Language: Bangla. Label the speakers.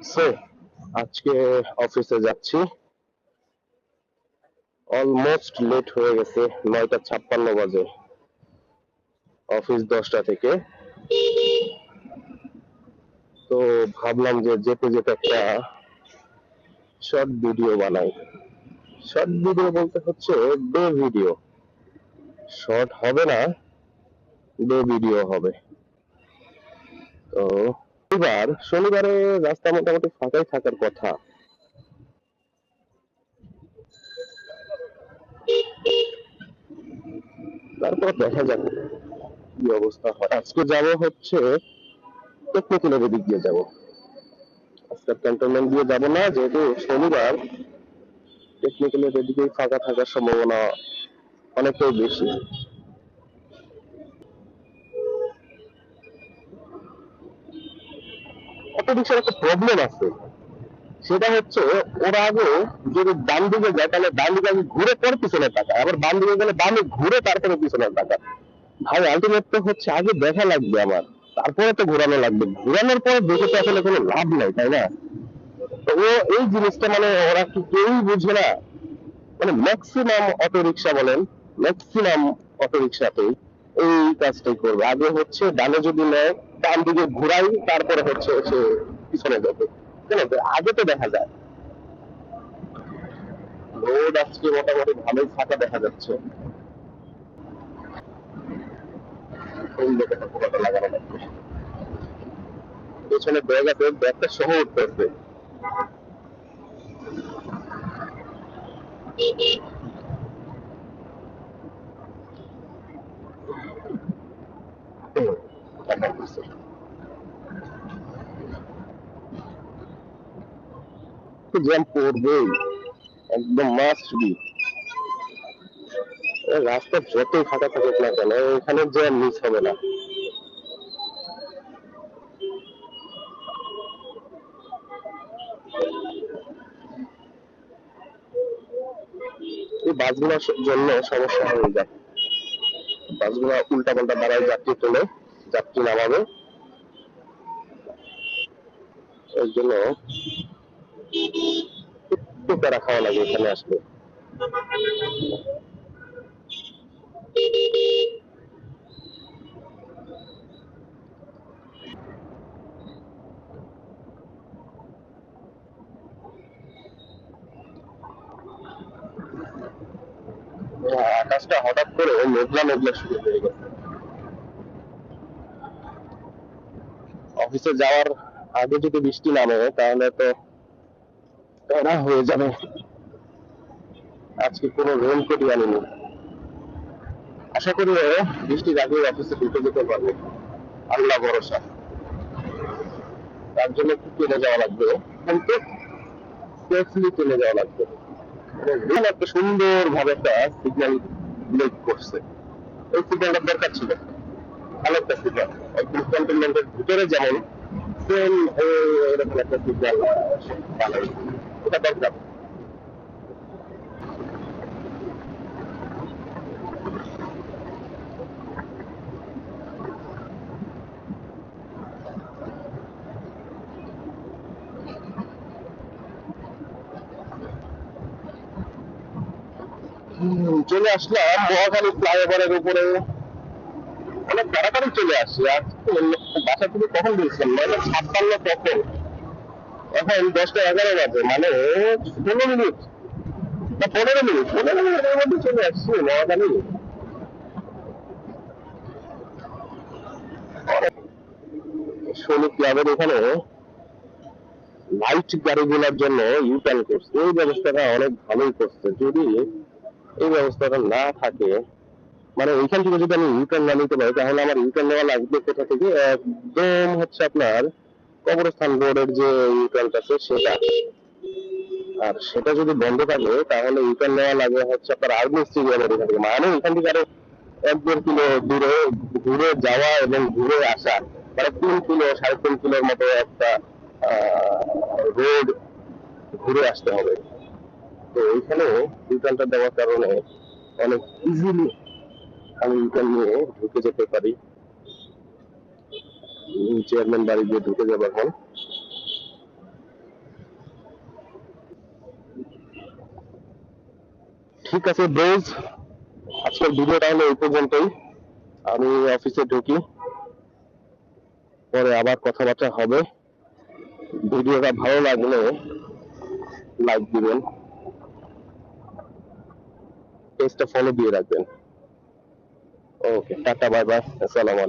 Speaker 1: সো আজকে অফিসে যাচ্ছি, অলমোস্ট লেট হয়ে গেছে। 9:56 বাজে, অফিস 10টা থেকে। তো ভাবলাম যে যেতে যেতে একটা শর্ট ভিডিও বানাই। শর্ট ভিডিও বলতে হচ্ছে ডে ভিডিও, শর্ট হবে না, ডে ভিডিও হবে। তো শনিবারে রাস্তা মোটামুটি ফাঁকাই থাকার কথা। তারপর দেখা যাক কি অবস্থা হয়। আজকে যাব হচ্ছে টেকনিক্যালের দিক দিয়ে যাব, আজকে ক্যান্টনমেন্ট দিয়ে যাব না, যেহেতু শনিবার। টেকনিক্যালের এদিকেই ফাঁকা থাকার সম্ভাবনা অনেকটাই বেশি। অটো রিক্সার একটা প্রবলেম আছে, সেটা হচ্ছে ওরা আগে যদি ডান দিকে যায় তাহলে ডান দিকে আগে ঘুরে পরে পিছনের টাকা, আবার বাম দিকে গেলে বামে ঘুরে তারপরে পিছনের টাকা। ভাই আলটিমেট তো হচ্ছে আগে দেখা লাগবে আমার, তারপরে তো ঘোরানো লাগবে। ঘোরানোর পরে দেখে তো আসলে কোনো লাভ নাই, তাই না? তো ও এই জিনিসটা মানে ওরা কি কেউই বুঝে না। মানে ম্যাক্সিমাম অটো রিক্সা বলেন, ম্যাক্সিমাম অটো রিক্সাতেই এই কাজটাই করবে। আগে হচ্ছে ডানে যদি নেয়, ডান দিকে ঘুরাই, তারপরে হচ্ছে সে পিছনে যাবে। কেন? আগে তো দেখা যায়। রোড আজকে মোটামুটি ভালোই ফাঁকা দেখা যাচ্ছে। কোন দিকে পোকাটা লাগানো লাগবে, পেছনে ব্যাগ আছে, ব্যাগটা সহ উঠতেছে। জ্যাম পড়বেই, একদম মাস্ট বি। রাস্তা যতই ফাঁকা থাকুক না কেন, এখানে জ্যাম মিস হবে না। এই বাসগুলোর জন্য সমস্যা হয়ে যায়। বাসগুলো উল্টা পাল্টা দাঁড়ায়, যাত্রী তোলে, যাত্রী নামাবে, এর জন্য একটু প্যারা খাওয়া লাগে এখানে আসলে। আকাশটা হঠাৎ করে মেঘলা মেঘলা শুরু হয়ে গেছে। অফিসে যাওয়ার আগে যদি বৃষ্টি নামে তাহলে তো প্যারা হয়ে যাবে। আজকে কোনো রেইনকোটই আনিনি, আশা করি বৃষ্টির আগে অফিসে ঢুকে যেতে পারবে, আল্লাহ ভরসা। তার জন্য একটু চলে যাওয়া লাগবে, কিন্তু সেফলি চলে যাওয়া লাগবে। রেল একটা সুন্দর ভাবে একটা সিগন্যাল ব্রেক করছে, এই সিগন্যালটা দরকার ছিল। ভালো একটা সিগন্যাল, একদম ক্যান্টনমেন্টের ভিতরে যেমন সেম এরকম একটা সিগন্যাল বানাই, এটা দরকার। চলে আসলাম মহাখালী ফ্লাইওভারের উপরে, অনেক তাড়াতাড়ি চলে আসি। আর বাসা থেকে কখন বেরিয়েছিলাম? 9:56 তখন, এখন 10টা 11 বাজে, মানে 16 মিনিট বা 15 মিনিট, 15 মিনিটের মধ্যে চলে আসছি মহাখালী। সৈনিক ক্লাবের এখানে লাইট গাড়িগুলোর জন্য ইউটার্ন করছে, এই ব্যবস্থাটা অনেক ভালোই করছে। যদি এই ব্যবস্থাটা না থাকে, মানে এইখান থেকে যদি আমি ইউটার্ন না নিতে পারি, তাহলে আমার ইউটার্ন নেওয়া লাগবে কোথা থেকে? একদম হচ্ছে আপনার কবরস্থান রোডের যে ইউটার্নটা আছে সেটা। আর সেটা যদি বন্ধ থাকে তাহলে ইউটার্ন নেওয়া লাগবে হচ্ছে আপনার আর্মি স্টেডিয়ামের এখান থেকে, মানে এখান থেকে আরো 1-1.5 কিলো দূরে ঘুরে যাওয়া এবং ঘুরে আসা, মানে 3 কিলো 3.5 কিলোর মতো একটা রোড ঘুরে আসতে হবে। তো এইখানে ইউটার্নটা দেওয়ার কারণে অনেক ইজিলি আমি ইউটার্ন নিয়ে ঢুকে যেতে পারি। চেয়ারম্যান বাড়ি দিয়ে ঢুকে যাবো এখন। ঠিক আছে ব্রোজ, আজকের ভিডিওটা হলো এই পর্যন্তই। আমি অফিসে ঢুকি, পরে আবার কথাবার্তা হবে। ভিডিওটা ভালো লাগলে লাইক দিবেন, পেজটা ফলো দিয়ে রাখবেন। ওকে, টাটা, বাই বাই, আসসালামু আলাইকুম।